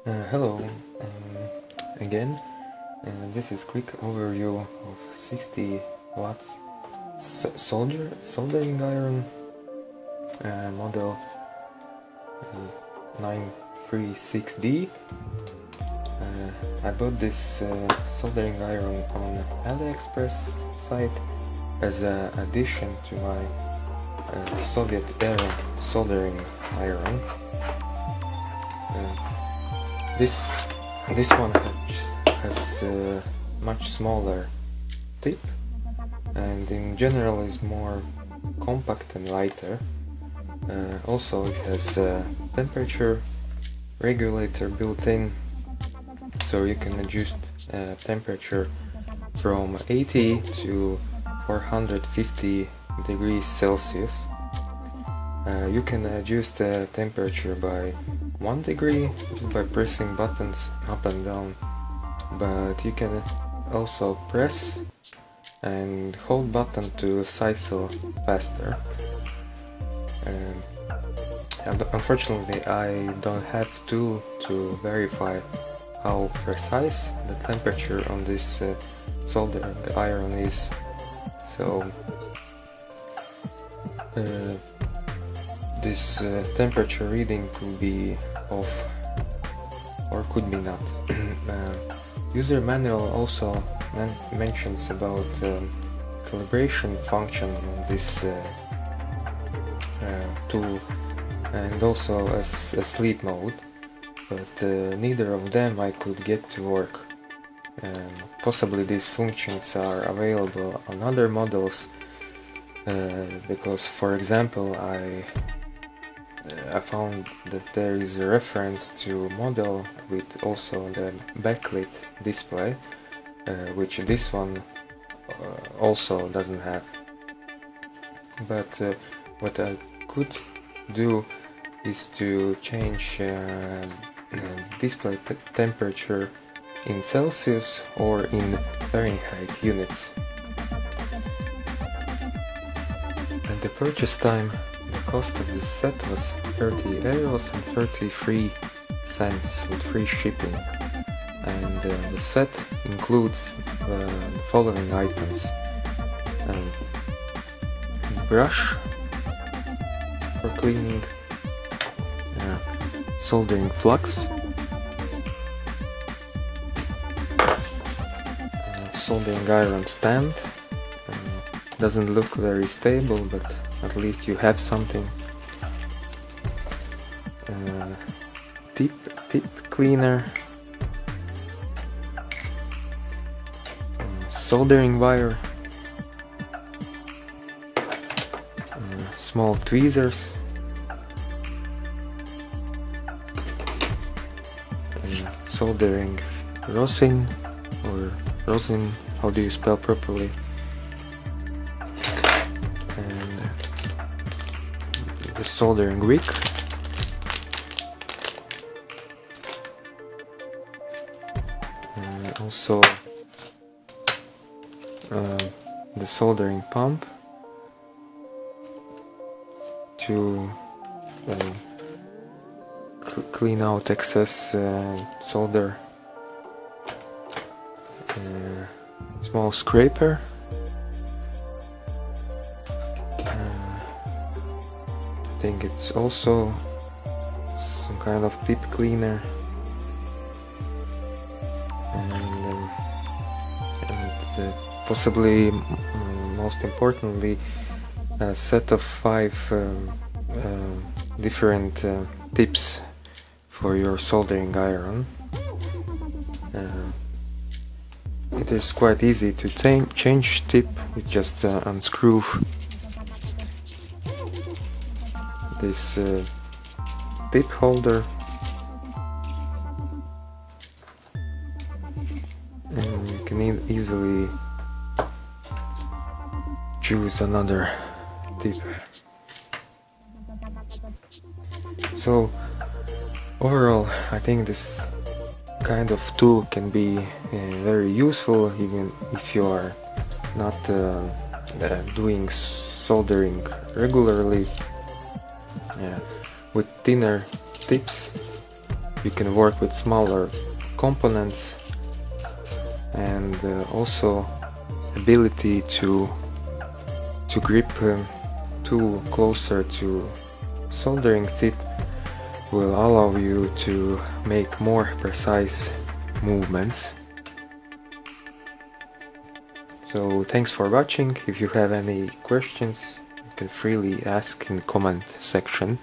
Hello, again. This is quick overview of 60 watts soldering iron model 936D. I bought this soldering iron on Aliexpress site as an addition to my Soviet era soldering iron. This one has a much smaller tip and in general is more compact and lighter. Also it has a temperature regulator built in, so you can adjust temperature from 80 to 450 degrees Celsius. You can adjust the temperature by 1 degree by pressing buttons up and down, but you can also press and hold button to cycle faster. Unfortunately, I don't have tool to verify how precise the temperature on this soldering iron is, so this temperature reading could be off or could be not. User manual also mentions about calibration function on this tool, and also a sleep mode, but neither of them I could get to work. Possibly these functions are available on other models, because for example I found that there is a reference to model with also the backlit display, which this one also doesn't have. But what I could do is to change display temperature in Celsius or in Fahrenheit units. At the purchase time, the cost of this set was 30 euros and 33 cents with free shipping, and the set includes the following items: brush for cleaning, soldering flux, soldering iron stand. Doesn't look very stable, but at least you have something. Tip cleaner, soldering wire, small tweezers, soldering rosin, or rosin, how do you spell properly? And the soldering wick, also the soldering pump to clean out excess solder, small scraper, I think it's also some kind of tip cleaner, and possibly most importantly a set of 5 different tips for your soldering iron. It is quite easy to change tip. You just unscrew this tip holder, and you can easily choose another tip. So overall, I think this kind of tool can be very useful even if you are not doing soldering regularly. With thinner tips you can work with smaller components, and also ability to grip tool closer to soldering tip will allow you to make more precise movements. So thanks for watching. If you have any questions, you can freely ask in the comment section.